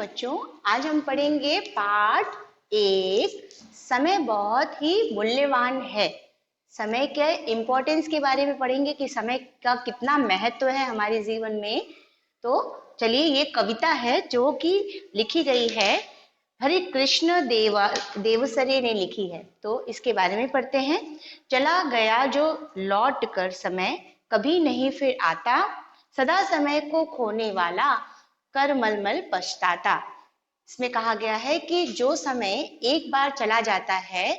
बच्चों, आज हम पढ़ेंगे पाठ 1। समय बहुत ही मूल्यवान है। समय के इम्पोर्टेंस के बारे में पढ़ेंगे कि समय का कितना महत्व है हमारे जीवन में। तो चलिए, ये कविता है जो कि लिखी गई है हरे कृष्ण देवसरे ने लिखी है, तो इसके बारे में पढ़ते हैं। चला गया जो लौट कर समय, कभी नहीं फिर आता, सदा समय को खोने वाला कर मलमल पछताता। इसमें कहा गया है कि जो समय एक बार चला जाता है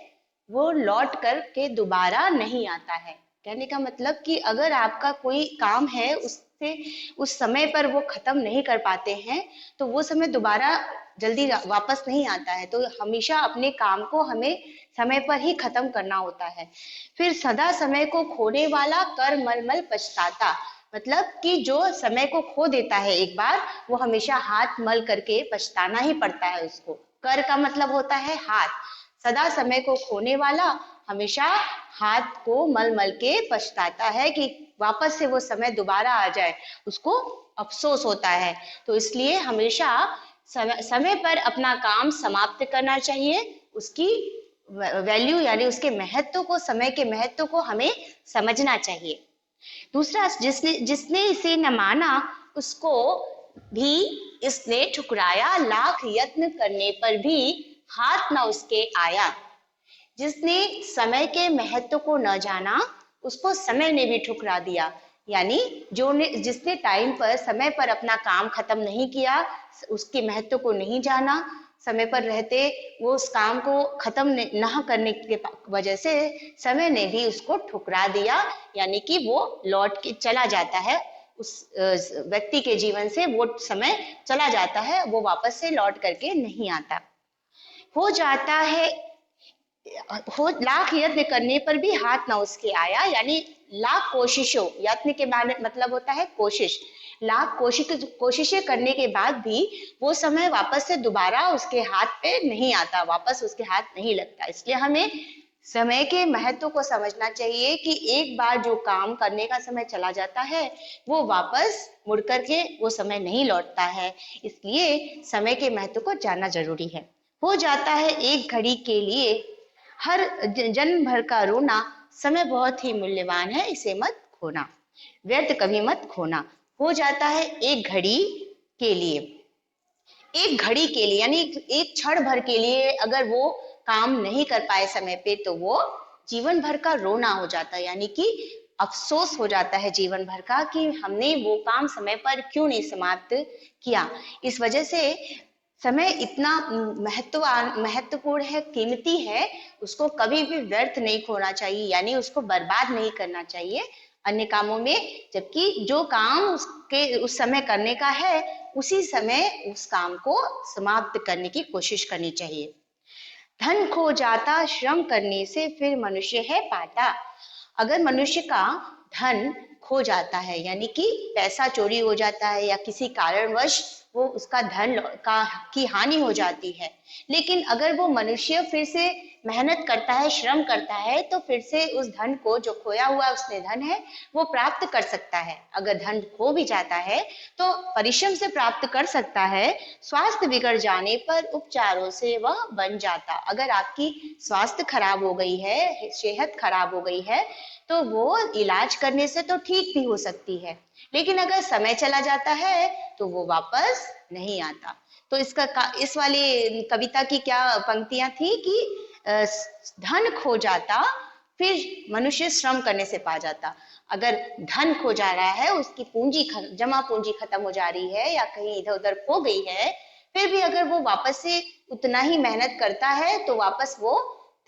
वो लौट कर के दोबारा नहीं आता है। कहने का मतलब कि अगर आपका कोई काम है उससे उस समय पर वो खत्म नहीं कर पाते हैं तो वो समय दोबारा जल्दी वापस नहीं आता है। तो हमेशा अपने काम को हमें समय पर ही खत्म करना होता है। फिर सदा समय को खोने वाला कर मलमल पछताता, मतलब कि जो समय को खो देता है एक बार, वो हमेशा हाथ मल करके पछताना ही पड़ता है उसको। कर का मतलब होता है हाथ। सदा समय को खोने वाला हमेशा हाथ को मल मल के पछताता है कि वापस से वो समय दोबारा आ जाए, उसको अफसोस होता है। तो इसलिए हमेशा समय पर अपना काम समाप्त करना चाहिए। उसकी वैल्यू यानी उसके महत्व को, समय के महत्व को हमें समझना चाहिए। दूसरा, जिसने जिसने इसे न माना उसको भी इसने ठुकराया, लाख यत्न करने पर भी हाथ न उसके आया। जिसने समय के महत्व को न जाना उसको समय ने भी ठुकरा दिया। यानी जिसने टाइम पर, समय पर अपना काम खत्म नहीं किया, उसके महत्व को नहीं जाना, समय पर रहते वो उस काम को खत्म न करने के वजह से समय ने भी उसको ठुकरा दिया। यानी कि वो लौट के चला जाता है, उस व्यक्ति के जीवन से वो समय चला जाता है, वो वापस से लौट करके नहीं आता। हो जाता है, हो लाख यत्न करने पर भी हाथ ना उसके आया। यानी लाख कोशिशों, यत्न के मतलब होता है कोशिश, लाख कोशिशें करने के बाद भी वो समय वापस से दोबारा उसके हाथ पे नहीं आता, वापस उसके हाथ नहीं लगता। इसलिए हमें समय के महत्व को समझना चाहिए कि एक बार जो काम करने का समय चला जाता है वो वापस मुड़ करके वो समय नहीं लौटता है। इसलिए समय के महत्व को जानना जरूरी है। हो जाता है एक घड़ी के लिए हर जन्म भर का रोना, समय बहुत ही मूल्यवान है, इसे मत खोना, व्यर्थ कभी मत खोना। हो जाता है एक घड़ी के लिए, एक घड़ी के लिए यानी एक क्षण भर के लिए अगर वो काम नहीं कर पाए समय पे तो वो जीवन भर का रोना हो जाता है। यानी कि अफसोस हो जाता है जीवन भर का कि हमने वो काम समय पर क्यों नहीं समाप्त किया। इस वजह से समय इतना महत्वपूर्ण है, कीमती है, उसको कभी भी व्यर्थ नहीं खोना चाहिए, यानी उसको बर्बाद नहीं करना चाहिए अन्य कामों में। जबकि जो काम उसके उस समय करने का है उसी समय उस काम को समाप्त करने की कोशिश करनी चाहिए। धन खो जाता श्रम करने से फिर मनुष्य है पाता। अगर मनुष्य का धन खो जाता है यानी कि पैसा चोरी हो जाता है या किसी कारणवश वो उसका धन की हानि हो जाती है, लेकिन अगर वो मनुष्य फिर से मेहनत करता है, श्रम करता है, तो फिर से उस धन को, जो खोया हुआ उसने धन है, वो प्राप्त कर सकता है। अगर धन खो भी जाता है तो परिश्रम से प्राप्त कर सकता है। स्वास्थ्य बिगड़ जाने पर उपचारों से वह बन जाता। अगर आपकी स्वास्थ्य खराब हो गई है, सेहत खराब हो गई है, तो वो इलाज करने से तो ठीक भी हो सकती है, लेकिन अगर समय चला जाता है तो वो वापस नहीं आता। तो इस वाली कविता की क्या पंक्तियां थी कि धन खो जाता फिर मनुष्य श्रम करने से पा जाता। अगर धन खो जा रहा है, उसकी जमा पूंजी खत्म हो जा रही है या कहीं इधर उधर खो गई है, फिर भी अगर वो वापस से उतना ही मेहनत करता है तो वापस वो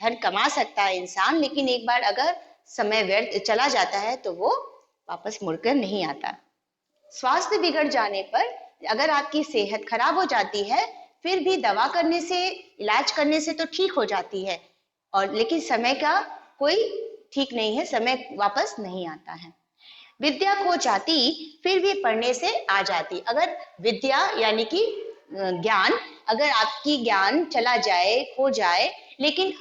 धन कमा सकता है इंसान। लेकिन एक बार अगर समय व्यर्थ चला जाता है तो वो वापस मुड़कर नहीं आता। स्वास्थ्य बिगड़ जाने पर, अगर आपकी सेहत खराब हो जाती है, फिर भी दवा करने से, इलाज करने से तो ठीक हो जाती है, और लेकिन समय का कोई ठीक नहीं है, समय वापस नहीं आता है। विद्या खो जाती फिर भी पढ़ने से आ जाती। अगर विद्या यानी कि ज्ञान, अगर आपकी ज्ञान चला जाए, खो जाए, लेकिन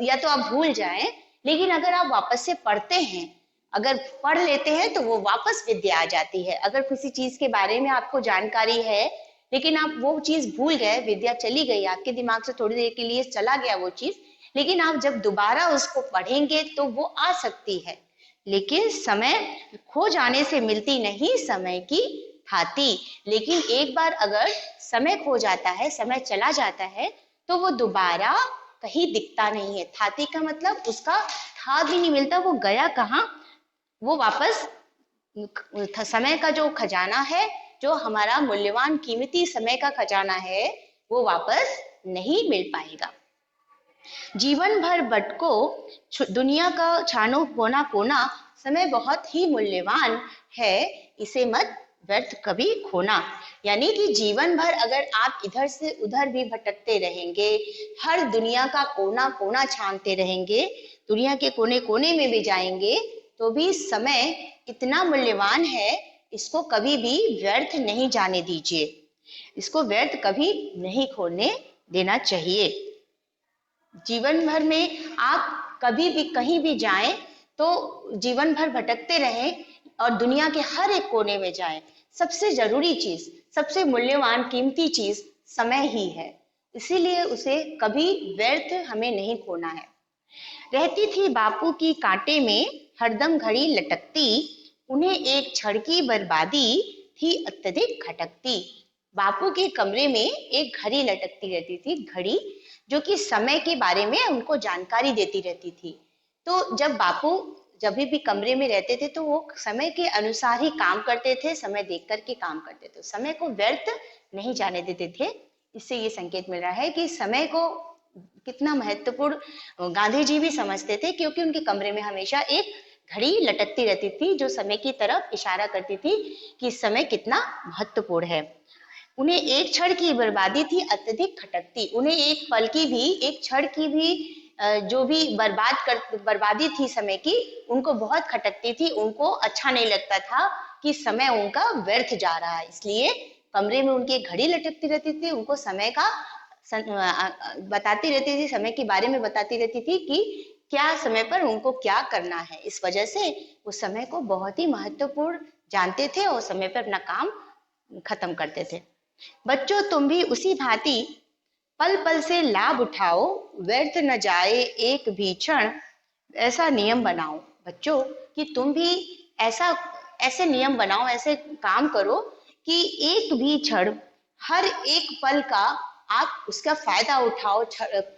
या तो आप भूल जाएं, लेकिन अगर आप वापस से पढ़ते हैं, अगर पढ़ लेते हैं तो वो वापस विद्या आ जाती है। अगर किसी चीज के बारे में आपको जानकारी है लेकिन आप वो चीज भूल गए, विद्या चली गई आपके दिमाग से, थोड़ी देर के लिए चला गया वो चीज, लेकिन आप जब दोबारा उसको पढ़ेंगे तो वो आ सकती है। लेकिन समय खो जाने से मिलती नहीं समय की थाती। लेकिन एक बार अगर समय खो जाता है, समय चला जाता है, तो वो दोबारा कहीं दिखता नहीं है। थाती का मतलब उसका था भी नहीं मिलता, वो गया कहाँ, वो वापस समय का जो खजाना है, जो हमारा मूल्यवान कीमती समय का खजाना है, वो वापस नहीं मिल पाएगा। जीवन भर भटको दुनिया का छानो कोना कोना, समय बहुत ही मूल्यवान है, इसे मत व्यर्थ कभी खोना। यानी कि जीवन भर अगर आप इधर से उधर भी भटकते रहेंगे, हर दुनिया का कोना कोना छानते रहेंगे, दुनिया के कोने कोने में भी जाएंगे, तो भी समय इतना मूल्यवान है, इसको कभी भी व्यर्थ नहीं जाने दीजिए, इसको व्यर्थ कभी नहीं खोने देना चाहिए। जीवन भर में आप कभी भी कहीं भी जाएं तो जीवन भर भटकते रहें और दुनिया के हर एक कोने में जाएं, सबसे जरूरी चीज, सबसे मूल्यवान कीमती चीज समय ही है, इसीलिए उसे कभी व्यर्थ हमें नहीं खोना है। रहती थी बापू की कांटे में हरदम घड़ी लटकती, उन्हें एक क्षण की बर्बादी थी अत्यधिक खटकती। बापू के कमरे में एक घड़ी लटकती रहती थी, घड़ी जो कि समय के बारे में उनको जानकारी देती रहती थी। तो जब बापू जब भी कमरे में रहते थे तो वो समय के अनुसार ही काम करते थे, समय देख करके काम करते थे, समय को व्यर्थ नहीं जाने देते थे। इससे ये संकेत मिल रहा है कि समय को कितना महत्वपूर्ण गांधी जी भी समझते थे, क्योंकि उनके कमरे में हमेशा एक घड़ी लटकती रहती थी जो समय की तरफ इशारा करती थी कि समय कितना महत्वपूर्ण है। उन्हें एक क्षण की बर्बादी थी अत्यधिक खटकती, उन्हें एक पल की भी, एक क्षण की भी जो भी बर्बादी थी समय की, उनको बहुत खटकती थी, उनको अच्छा नहीं लगता था कि समय उनका व्यर्थ जा रहा है। इसलिए कमरे में उनकी घड़ी लटकती रहती थी, उनको समय का बताती रहती थी, समय के बारे में बताती रहती थी कि क्या समय पर उनको क्या करना है। इस वजह से वो समय को बहुत ही महत्वपूर्ण जानते थे और समय पर अपना काम खत्म करते थे। बच्चों तुम भी उसी भांति पल पल से लाभ उठाओ, व्यर्थ न जाए एक भी क्षण, ऐसा नियम बनाओ। बच्चों कि तुम भी ऐसे नियम बनाओ, ऐसे काम करो कि एक भी क्षण, हर एक पल का आप उसका फायदा उठाओ,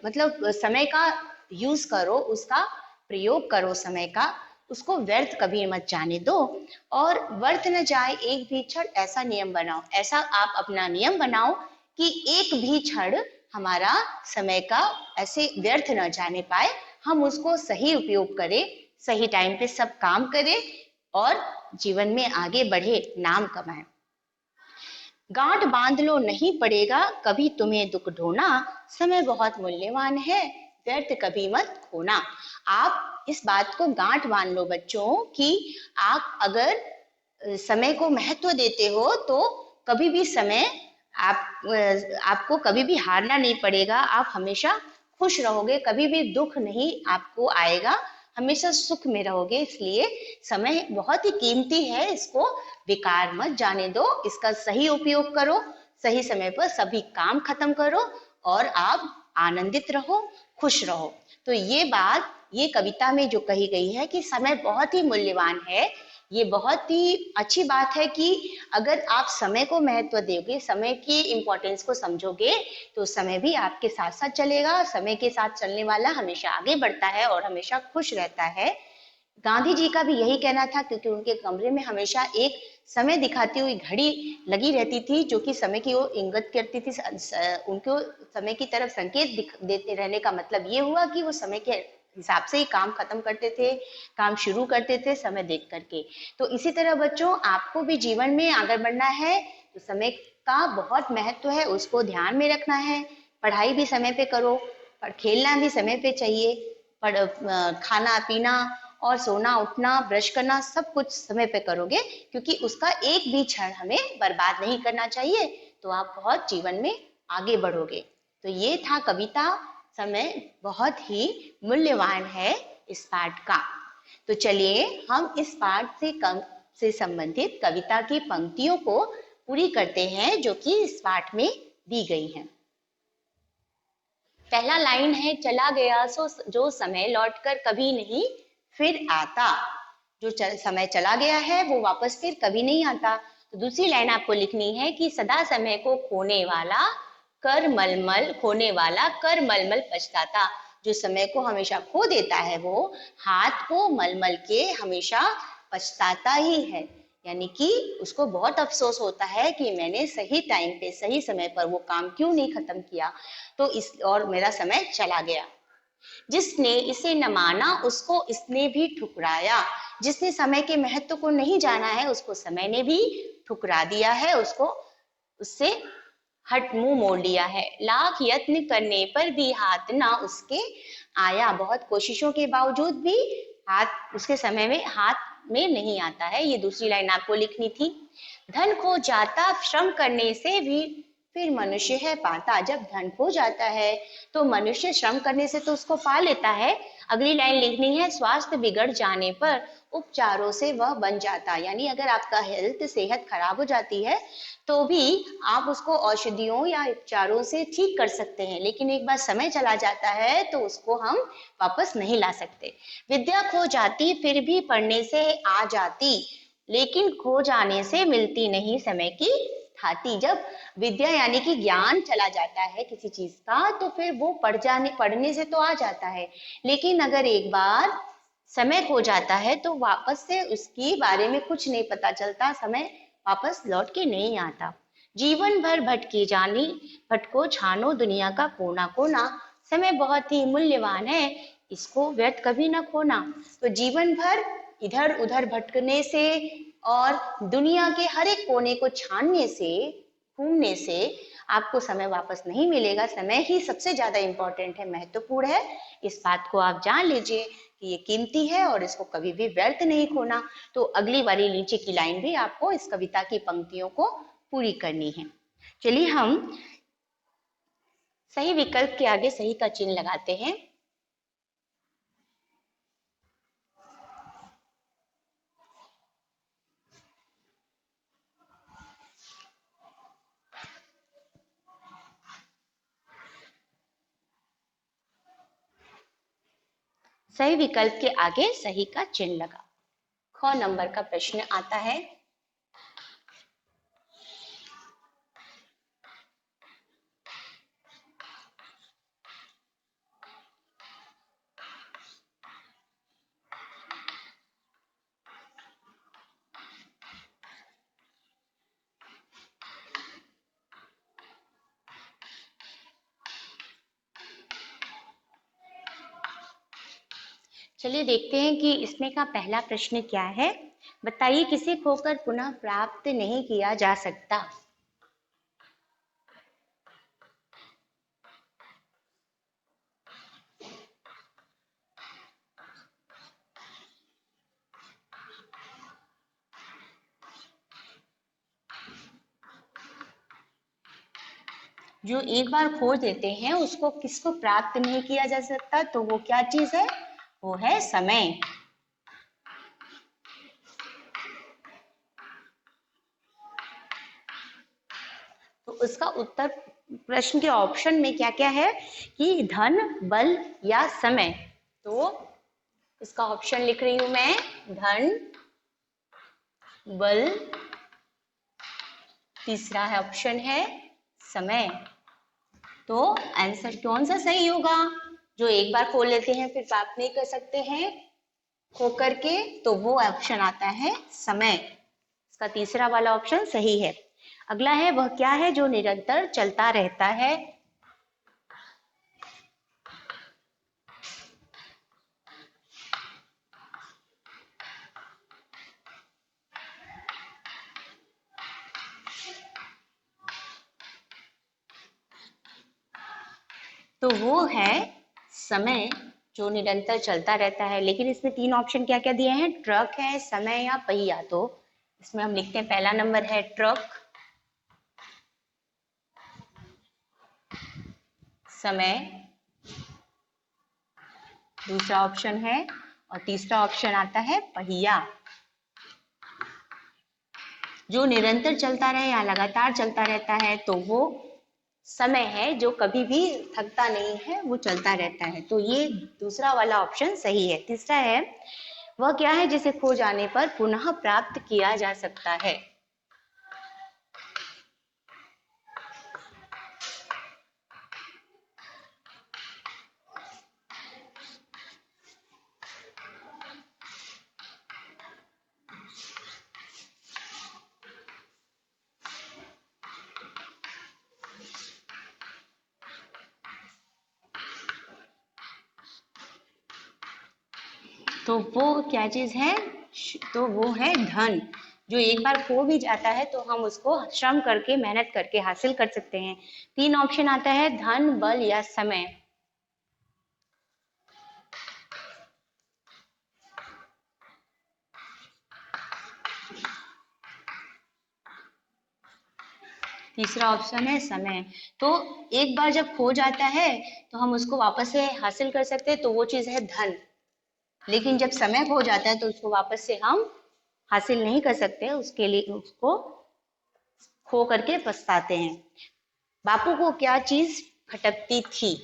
मतलब समय का यूज करो, उसका प्रयोग करो समय का, उसको व्यर्थ कभी मत जाने दो। और व्यर्थ न जाए एक भी क्षण, ऐसा नियम बनाओ, ऐसा आप अपना नियम बनाओ कि एक भी क्षण हमारा समय का ऐसे व्यर्थ न जाने पाए, हम उसको सही उपयोग करें, सही टाइम पे सब काम करें और जीवन में आगे बढ़े, नाम कमाएं। गांठ बांध लो नहीं पड़ेगा कभी तुम्हें दुख ढोना, समय बहुत मूल्यवान है, व्यर्थ कभी मत खोना। आप इस बात को गांठ बांध लो बच्चों कि आप अगर समय को महत्व देते हो तो कभी भी समय आपको कभी भी हारना नहीं पड़ेगा, आप हमेशा खुश रहोगे, कभी भी दुख नहीं आपको आएगा, हमेशा सुख में रहोगे। इसलिए समय बहुत ही कीमती है, इसको बेकार मत जाने दो, इसका सही उपयोग करो, सही समय पर सभी काम खत्म करो और आप आनंदित रहो, खुश रहो। तो ये बात, ये कविता में जो कही गई है कि समय बहुत ही मूल्यवान है, ये बहुत ही अच्छी बात है कि अगर आप समय को महत्व दोगे, समय की इम्पोर्टेंस को समझोगे, तो समय भी आपके साथ साथ चलेगा। समय के साथ चलने वाला हमेशा आगे बढ़ता है और हमेशा खुश रहता है। गांधी जी का भी यही कहना था, क्योंकि उनके कमरे में हमेशा एक समय दिखाती हुई घड़ी लगी रहती थी जो कि समय की ओर इंगित करती थी, उनको समय की तरफ संकेत देते रहने का मतलब ये हुआ कि वो समय के हिसाब से ही काम खत्म करते थे, काम शुरू करते थे समय देख करके। तो इसी तरह बच्चों आपको भी जीवन में आगे बढ़ना है तो समय का बहुत महत्व है, उसको ध्यान में रखना है। पढ़ाई भी समय पे करो, पर खेलना भी समय पे चाहिए, खाना पीना और सोना उठना ब्रश करना सब कुछ समय पे करोगे, क्योंकि उसका एक भी क्षण हमें बर्बाद नहीं करना चाहिए, तो आप बहुत जीवन में आगे बढ़ोगे। तो ये था कविता, समय बहुत ही मूल्यवान है इस पाठ का। तो चलिए हम इस पाठ से संबंधित कविता की पंक्तियों को पूरी करते हैं जो कि इस पाठ में दी गई है। पहला लाइन है, चला गया सो जो समय लौटकर कभी नहीं फिर आता। जो समय चला गया है वो वापस फिर कभी नहीं आता। तो दूसरी लाइन आपको लिखनी है कि सदा समय को खोने वाला कर मलमल पछताता। जो समय को हमेशा खो देता है वो हाथ को मलमल के हमेशा पछताता ही है, यानी कि उसको बहुत अफसोस होता है कि मैंने सही टाइम पे सही समय पर वो काम क्यों नहीं खत्म किया, तो इस और मेरा समय चला गया। जिसने इसे न माना उसको इसने भी ठुकराया। जिसने समय के महत्व को नहीं जाना है उसको समय ने भी ठुकरा दिया है, उसको उससे हट मुंह मोड़ लिया है। लाख यत्न करने पर भी हाथ ना उसके आया। बहुत कोशिशों के बावजूद भी हाथ उसके समय में हाथ में नहीं आता है। ये दूसरी लाइन आपको लिखनी थी। धन खो जाता श्रम करने से भी फिर मनुष्य है पाता। जब धन खो जाता है तो मनुष्य श्रम करने से तो उसको पा लेता है। अगली लाइन लिखनी है, स्वास्थ्य बिगड़ जाने पर उपचारों से वह बन जाता। यानी अगर आपका सेहत खराब हो जाती है तो भी आप उसको औषधियों या उपचारों से ठीक कर सकते हैं, लेकिन एक बार समय चला जाता है तो उसको हम वापस नहीं ला सकते। विद्या खो जाती फिर भी पढ़ने से आ जाती, लेकिन खो जाने से मिलती नहीं समय की थाती। जब विद्या यानी कि ज्ञान चला जाता है किसी चीज का तो फिर वो पढ़ने से तो आ जाता है, लेकिन अगर एक बार समय खो जाता है तो वापस से उसके बारे में कुछ नहीं पता चलता, समय वापस लौट के नहीं आता। जीवन भर भटकी जानी भटको छानो दुनिया का कोना कोना। समय बहुत ही मूल्यवान है, इसको व्यर्थ कभी ना खोना। तो जीवन भर इधर उधर भटकने से और दुनिया के हर एक कोने को छानने से, घूमने से आपको समय वापस नहीं मिलेगा। समय ही सबसे ज्यादा इंपॉर्टेंट है, महत्वपूर्ण है। इस बात को आप जान लीजिए कि ये कीमती है और इसको कभी भी व्यर्थ नहीं खोना। तो अगली वाली नीचे की लाइन भी आपको इस कविता की पंक्तियों को पूरी करनी है। चलिए हम सही विकल्प के आगे सही का चिन्ह लगाते हैं। सही विकल्प के आगे सही का चिन्ह लगा। ख नंबर का प्रश्न आता है, चलिए देखते हैं कि इसमें का पहला प्रश्न क्या है। बताइए, किसे खोकर पुनः प्राप्त नहीं किया जा सकता। जो एक बार खो देते हैं उसको किसको प्राप्त नहीं किया जा सकता, तो वो क्या चीज है, वो है समय। तो उसका उत्तर प्रश्न के ऑप्शन में क्या क्या है कि धन, बल या समय। तो इसका ऑप्शन लिख रही हूं मैं, धन, बल, तीसरा है ऑप्शन है समय। तो आंसर कौन सा सही होगा, जो एक बार खो लेते हैं फिर प्राप्त नहीं कर सकते हैं खो करके, तो वो ऑप्शन आता है समय। इसका तीसरा वाला ऑप्शन सही है। अगला है, वह क्या है जो निरंतर चलता रहता है। तो वो है समय, जो निरंतर चलता रहता है। लेकिन इसमें तीन ऑप्शन क्या क्या दिए हैं, ट्रक है, समय या पहिया। तो इसमें हम लिखते हैं पहला नंबर है ट्रक, समय दूसरा ऑप्शन है, और तीसरा ऑप्शन आता है पहिया। जो निरंतर चलता रहे या लगातार चलता रहता है तो वो समय है, जो कभी भी थकता नहीं है, वो चलता रहता है। तो ये दूसरा वाला ऑप्शन सही है। तीसरा है, वह क्या है जिसे खो जाने पर पुनः प्राप्त किया जा सकता है? तो वो क्या चीज है? तो वो है धन। जो एक बार खो भी जाता है तो हम उसको श्रम करके, मेहनत करके हासिल कर सकते हैं। तीन ऑप्शन आता है, धन, बल या समय। तीसरा ऑप्शन है समय। तो एक बार जब खो जाता है तो हम उसको वापस से हासिल कर सकते हैं, तो वो चीज है धन। लेकिन जब समय खो जाता है तो उसको वापस से हम हासिल नहीं कर सकते, उसके लिए उसको खो करके पछताते हैं। बापू को क्या चीज खटकती थी?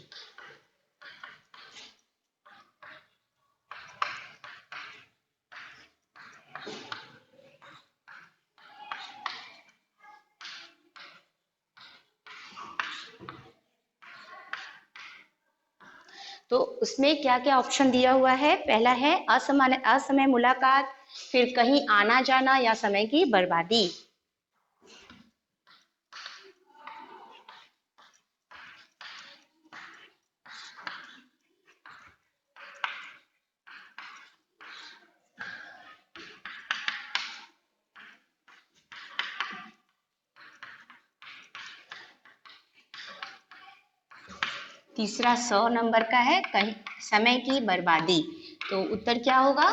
तो उसमें क्या क्या ऑप्शन दिया हुआ है? पहला है असमय मुलाकात, फिर कहीं आना जाना या समय की बर्बादी। तीसरा 100 नंबर का है, कहीं समय की बर्बादी। तो उत्तर क्या होगा?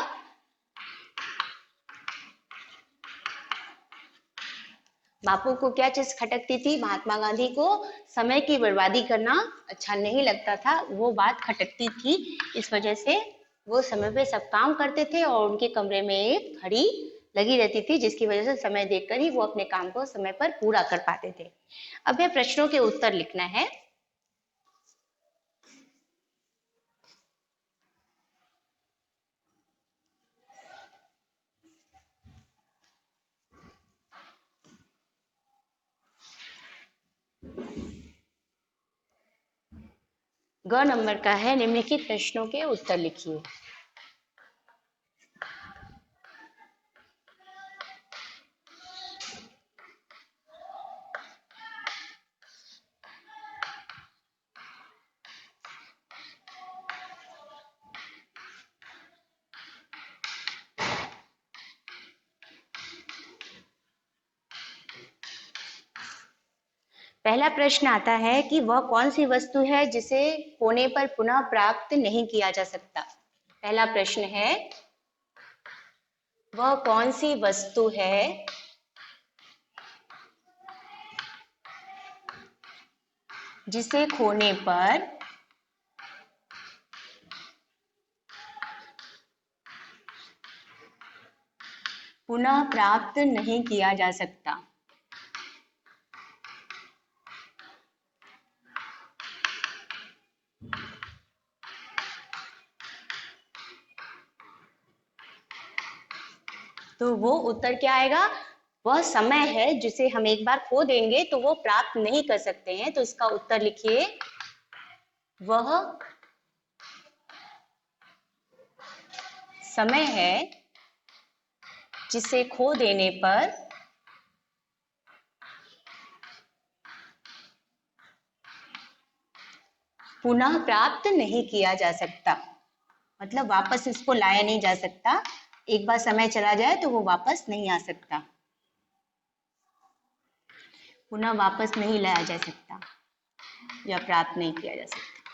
बापू को क्या चीज खटकती थी? महात्मा गांधी को समय की बर्बादी करना अच्छा नहीं लगता था, वो बात खटकती थी। इस वजह से वो समय पे सब काम करते थे और उनके कमरे में एक घड़ी लगी रहती थी, जिसकी वजह से समय देखकर ही वो अपने काम को समय पर पूरा कर पाते थे। अब ये प्रश्नों के उत्तर लिखना है। ग नंबर का है, निम्नलिखित प्रश्नों के उत्तर लिखिए। पहला प्रश्न आता है कि वह कौन सी वस्तु है जिसे खोने पर पुनः प्राप्त नहीं किया जा सकता? पहला प्रश्न है, वह कौन सी वस्तु है जिसे खोने पर पुनः प्राप्त नहीं किया जा सकता? तो वो उत्तर क्या आएगा? वह समय है जिसे हम एक बार खो देंगे तो वो प्राप्त नहीं कर सकते हैं। तो इसका उत्तर लिखिए, वह समय है जिसे खो देने पर पुनः प्राप्त नहीं किया जा सकता। मतलब वापस इसको लाया नहीं जा सकता। एक बार समय चला जाए तो वो वापस नहीं आ सकता, पुनः वापस नहीं लाया जा सकता या प्राप्त नहीं किया जा सकता।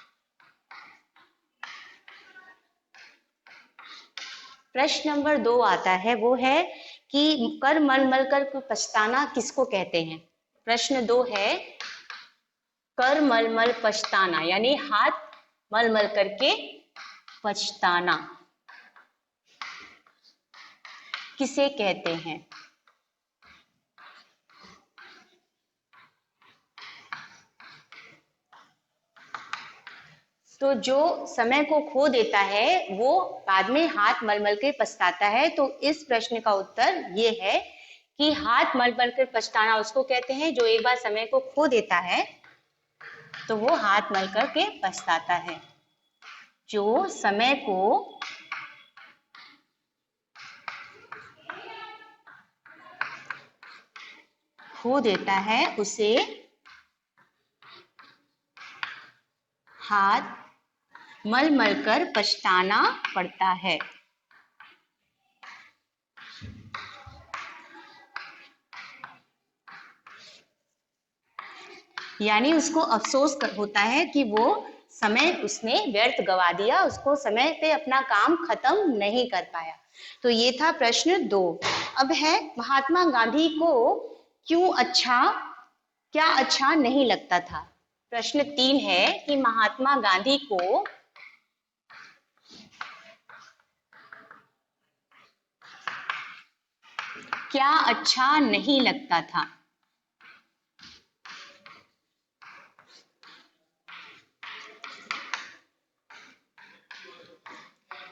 प्रश्न नंबर 2 आता है, वो है कि कर मल मल कर पछताना किसको कहते हैं? प्रश्न 2 है, कर मल मल पछताना यानी हाथ मल मल करके पछताना किसे कहते हैं? तो जो समय को खो देता है वो बाद में हाथ मल मल के पछताता है। तो इस प्रश्न का उत्तर ये है कि हाथ मल मल कर पछताना उसको कहते हैं जो एक बार समय को खो देता है तो वो हाथ मल कर के पछताता है। जो समय को खो देता है उसे हाथ मल मल कर पछताना पड़ता है। यानी उसको अफसोस होता है कि वो समय उसने व्यर्थ गवा दिया, उसको समय पे अपना काम खत्म नहीं कर पाया। तो ये था प्रश्न 2। अब है महात्मा गांधी को क्या अच्छा नहीं लगता था। प्रश्न 3 है कि महात्मा गांधी को क्या अच्छा नहीं लगता था।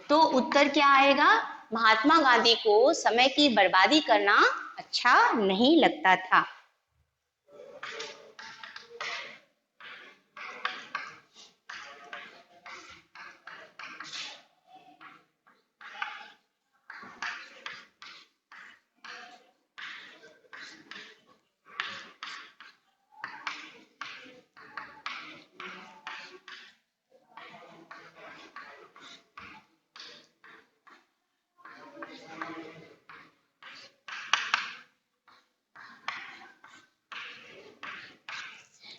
तो उत्तर क्या आएगा? महात्मा गांधी को समय की बर्बादी करना अच्छा नहीं लगता था।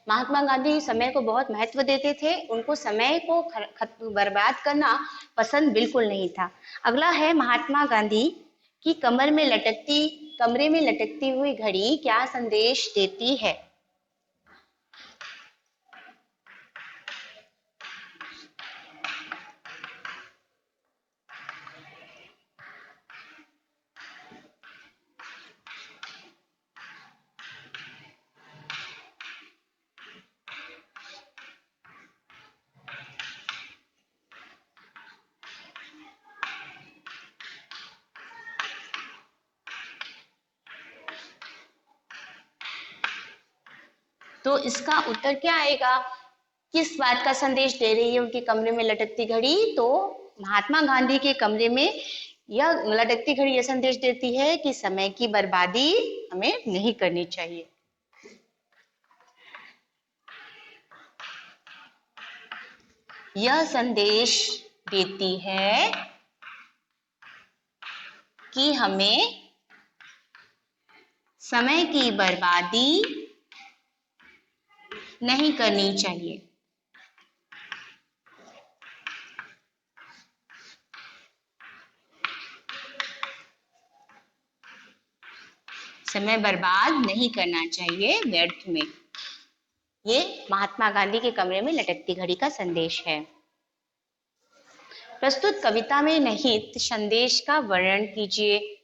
महात्मा गांधी समय को बहुत महत्व देते थे, उनको समय को बर्बाद करना पसंद बिल्कुल नहीं था। अगला है महात्मा गांधी की कमरे में लटकती हुई घड़ी क्या संदेश देती है। तो इसका उत्तर क्या आएगा? किस बात का संदेश दे रही है उनके कमरे में लटकती घड़ी? तो महात्मा गांधी के कमरे में यह लटकती घड़ी यह संदेश देती है कि समय की बर्बादी हमें नहीं करनी चाहिए। यह संदेश देती है कि हमें समय की बर्बादी नहीं करनी चाहिए। समय बर्बाद नहीं करना चाहिए व्यर्थ में। ये महात्मा गांधी के कमरे में लटकती घड़ी का संदेश है। प्रस्तुत कविता में निहित संदेश का वर्णन कीजिए।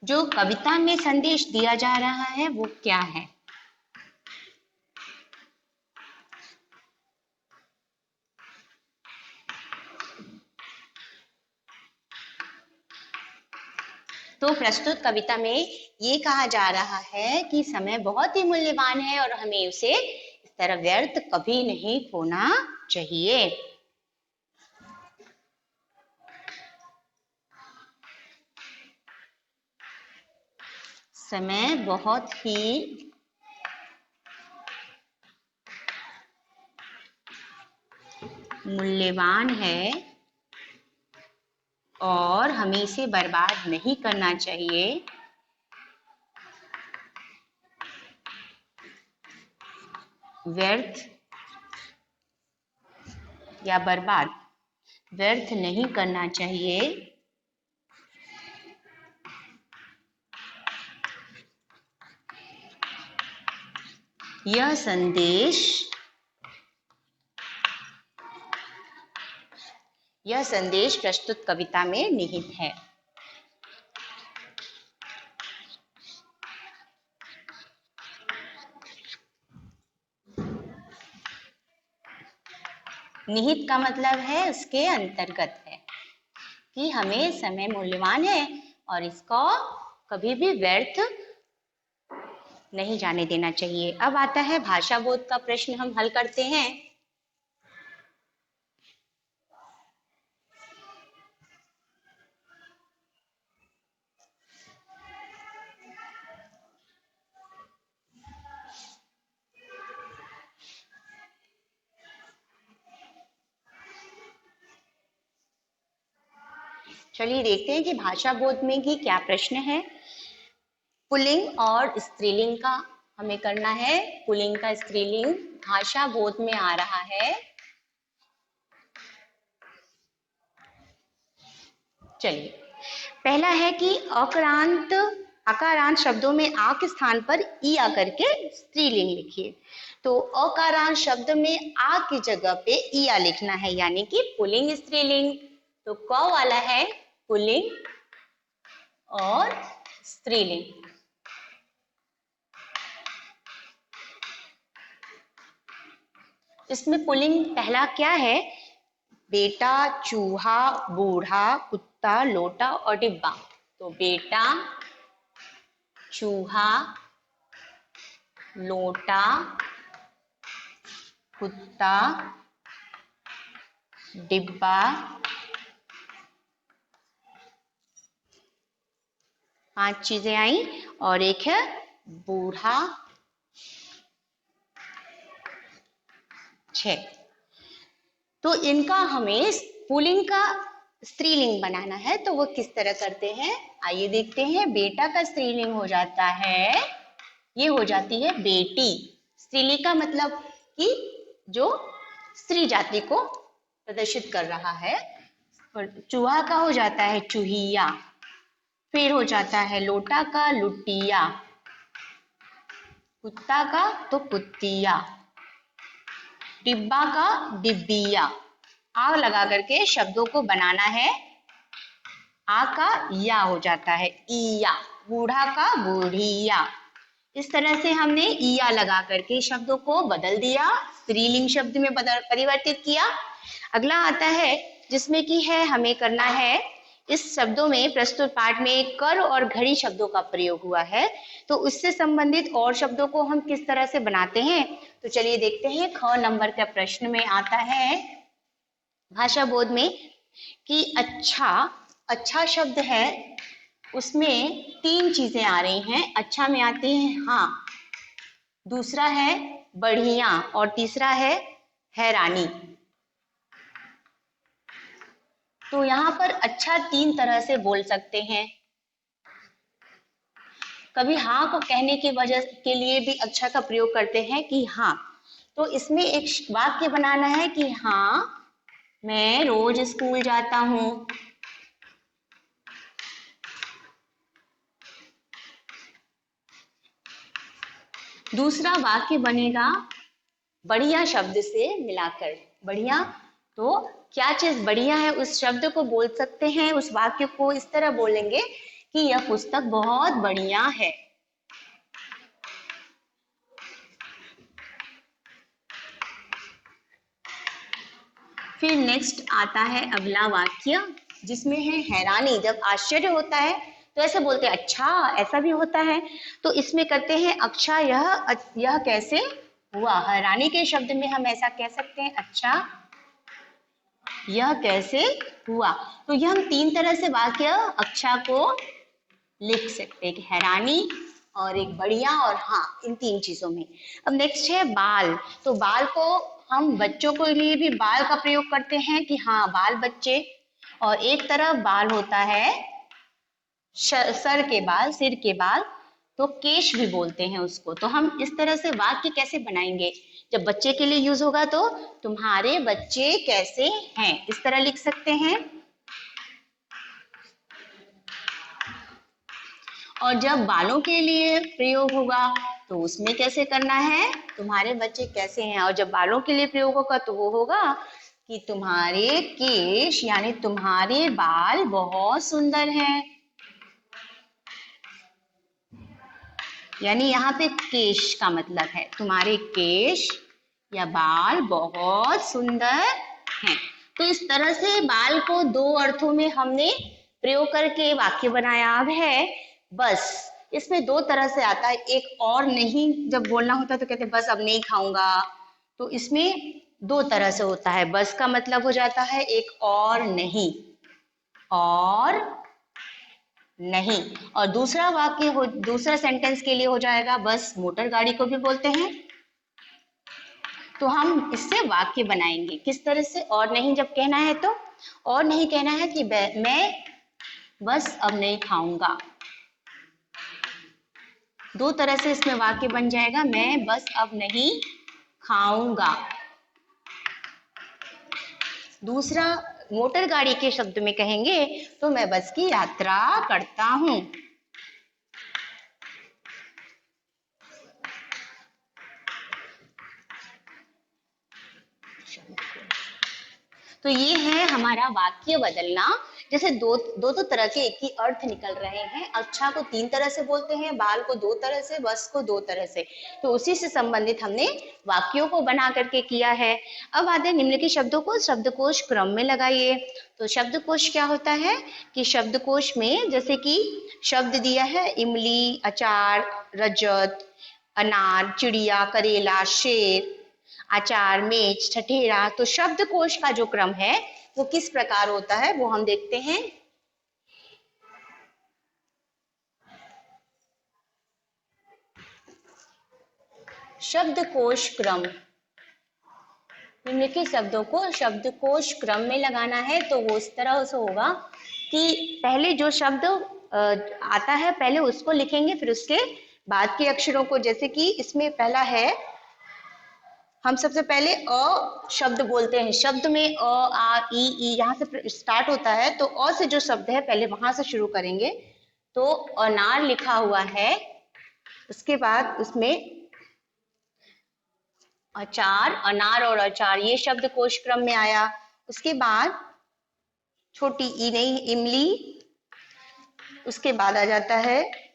जो कविता में संदेश दिया जा रहा है वो क्या है? तो प्रस्तुत कविता में ये कहा जा रहा है कि समय बहुत ही मूल्यवान है और हमें उसे इस तरह व्यर्थ कभी नहीं खोना चाहिए। समय बहुत ही मूल्यवान है और हमें इसे बर्बाद नहीं करना चाहिए। व्यर्थ या बर्बाद व्यर्थ नहीं करना चाहिए। यह संदेश यह संदेश प्रस्तुत कविता में निहित है। निहित का मतलब है उसके अंतर्गत है कि हमें समय मूल्यवान है और इसको कभी भी व्यर्थ नहीं जाने देना चाहिए। अब आता है भाषा बोध का प्रश्न, हम हल करते हैं। चलिए देखते हैं कि भाषा बोध में की क्या प्रश्न है। पुल्लिंग और स्त्रीलिंग का हमें करना है। पुल्लिंग का स्त्रीलिंग भाषा बोध में आ रहा है। चलिए, पहला है कि अकारांत अकारांत शब्दों में आ के स्थान पर ई आकर के स्त्रीलिंग लिखिए। तो अकारांत शब्द में आ की जगह पे ई आ लिखना है, यानी कि पुल्लिंग स्त्रीलिंग। तो क वाला है पुल्लिंग और स्त्रीलिंग। इसमें पुल्लिंग पहला क्या है? बेटा, चूहा, बूढ़ा, कुत्ता, लोटा और डिब्बा। तो बेटा, चूहा, लोटा, कुत्ता, डिब्बा, 5 चीजें आई और एक है बूढ़ा, 6। तो इनका हमें पुल्लिंग का स्त्रीलिंग बनाना है, तो वो किस तरह करते हैं आइए देखते हैं। बेटा का स्त्रीलिंग हो जाता है, ये हो जाती है बेटी। स्त्रीलिंग का मतलब कि जो स्त्री जाति को प्रदर्शित कर रहा है। चूहा का हो जाता है चूहिया, फिर हो जाता है लोटा का लुटिया, कुत्ता का तो कुत्तिया, डिब्बा का डिब्बिया। आ लगा करके शब्दों को बनाना है। आ का या हो जाता है ईया, बूढ़ा का बूढ़िया। इस तरह से हमने ईया लगा करके शब्दों को बदल दिया, स्त्रीलिंग शब्द में परिवर्तित किया। अगला आता है जिसमें कि है हमें करना है, इस शब्दों में प्रस्तुत पाठ में कर और घड़ी शब्दों का प्रयोग हुआ है, तो उससे संबंधित और शब्दों को हम किस तरह से बनाते हैं। तो चलिए देखते हैं। ख नंबर का प्रश्न में आता है भाषा बोध में कि अच्छा शब्द है, उसमें 3 चीजें आ रही हैं। अच्छा में आती है हाँ, दूसरा है बढ़िया और तीसरा है हैरानी। तो यहाँ पर अच्छा 3 तरह से बोल सकते हैं। कभी हाँ को कहने की वजह के लिए भी अच्छा का प्रयोग करते हैं कि हाँ। तो इसमें एक वाक्य बनाना है कि हाँ मैं रोज स्कूल जाता हूँ। दूसरा वाक्य बनेगा बढ़िया शब्द से मिलाकर। बढ़िया, तो क्या चीज बढ़िया है उस शब्द को बोल सकते हैं। उस वाक्य को इस तरह बोलेंगे कि यह पुस्तक बहुत बढ़िया है। फिर नेक्स्ट आता है अगला वाक्य जिसमें है हैरानी। जब आश्चर्य होता है तो ऐसे बोलते हैं अच्छा ऐसा भी होता है। तो इसमें करते हैं अच्छा यह कैसे हुआ। हैरानी के शब्द में हम ऐसा कह सकते हैं अच्छा यह कैसे हुआ। तो यह हम 3 तरह से वाक्य अच्छा को लिख सकते हैं कि हैरानी और एक बढ़िया और हाँ, इन 3 चीजों में। अब नेक्स्ट है बाल। तो बाल को हम बच्चों के लिए भी बाल का प्रयोग करते हैं कि हाँ बाल बच्चे। और एक तरफ बाल होता है सर के बाल, सिर के बाल, तो केश भी बोलते हैं उसको। तो हम इस तरह से वाक्य कैसे बनाएंगे, जब बच्चे के लिए यूज होगा तो तुम्हारे बच्चे कैसे हैं, इस तरह लिख सकते हैं। और जब बालों के लिए प्रयोग होगा तो उसमें कैसे करना है, तुम्हारे बच्चे कैसे हैं। और जब बालों के लिए प्रयोग होगा तो वो होगा कि तुम्हारे केश यानी तुम्हारे बाल बहुत सुंदर हैं। यानी यहाँ पे केश का मतलब है तुम्हारे केश या बाल बहुत सुंदर हैं। तो इस तरह से बाल को दो अर्थों में हमने प्रयोग करके वाक्य बनाया। अब है बस, इसमें दो तरह से आता है। एक और नहीं जब बोलना होता है तो कहते हैं बस अब नहीं खाऊंगा, तो इसमें दो तरह से होता है। बस का मतलब हो जाता है एक और नहीं, और नहीं। और दूसरा वाक्य हो, दूसरा सेंटेंस के लिए हो जाएगा बस मोटर गाड़ी को भी बोलते हैं। तो हम इससे वाक्य बनाएंगे किस तरह से, और नहीं जब कहना है तो, और नहीं कहना है कि मैं बस अब नहीं खाऊंगा। दो तरह से इसमें वाक्य बन जाएगा, मैं बस अब नहीं खाऊंगा। दूसरा मोटर गाड़ी के शब्द में कहेंगे तो मैं बस की यात्रा करता हूं। तो ये है हमारा वाक्य बदलना। जैसे दो तरह के एक ही अर्थ निकल रहे हैं। अच्छा को तीन तरह से बोलते हैं, बाल को दो तरह से, बस को दो तरह से। तो उसी से संबंधित हमने वाक्यों को बना करके किया है। अब आते हैं निम्नलिखित शब्दों को शब्दकोश क्रम में लगाइए। तो शब्दकोश क्या होता है कि शब्दकोश में जैसे कि शब्द दिया है इमली, अचार, रजत, अनार, चिड़िया, करेला, शेर, आचार, मेज, ठठेरा। तो शब्दकोश का जो क्रम है वो किस प्रकार होता है वो हम देखते हैं। शब्दकोश क्रम, निम्नलिखित शब्दों को शब्दकोश क्रम में लगाना है तो वो इस तरह से होगा कि पहले जो शब्द आता है पहले उसको लिखेंगे, फिर उसके बाद के अक्षरों को। जैसे कि इसमें पहला है, हम सबसे पहले अ शब्द बोलते हैं। शब्द में अ, आ, ई यहाँ से स्टार्ट होता है, तो अ से जो शब्द है पहले वहां से शुरू करेंगे। तो अनार लिखा हुआ है, उसके बाद उसमें अचार, अनार और अचार ये शब्द कोश क्रम में आया। उसके बाद छोटी ई नहीं, इमली। उसके बाद आ जाता है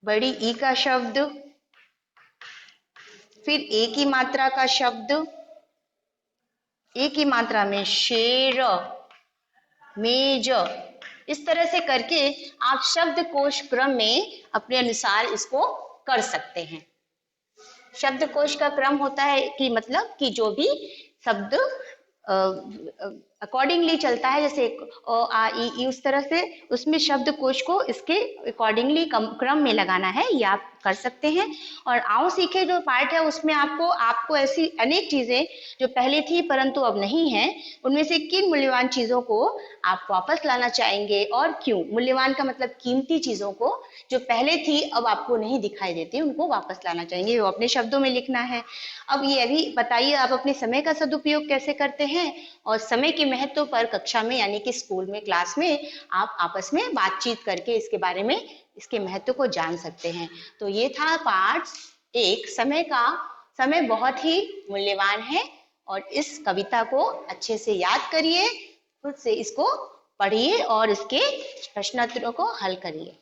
बड़ी ई का शब्द, फिर ए की मात्रा का शब्द, ए की मात्रा में शेर, मेज। इस तरह से करके आप शब्दकोश क्रम में अपने अनुसार इसको कर सकते हैं। शब्दकोश का क्रम होता है कि मतलब कि जो भी शब्द अकॉर्डिंगली चलता है, जैसे अ, आ, ई उस तरह से उसमें शब्दकोश को इसके अकॉर्डिंगली क्रम में लगाना है, ये आप कर सकते हैं। और आओ सीखे जो पार्ट है उसमें आपको ऐसी अनेक चीजें जो पहले थी परंतु अब नहीं है, उनमें से किन मूल्यवान चीजों को आप वापस लाना चाहेंगे और क्यों। मूल्यवान का मतलब कीमती चीजों को जो पहले थी अब आपको नहीं दिखाई देती उनको वापस लाना चाहेंगे, वो अपने शब्दों में लिखना है। अब ये भी बताइए आप अपने समय का सदुपयोग कैसे करते हैं, और समय के महत्व पर कक्षा में यानी कि स्कूल में, क्लास में आप आपस में बातचीत करके इसके बारे में, इसके महत्व को जान सकते हैं। तो ये था पार्ट एक, समय का। समय बहुत ही मूल्यवान है और इस कविता को अच्छे से याद करिए, खुद से इसको पढ़िए और इसके प्रश्नोत्तरों को हल करिए।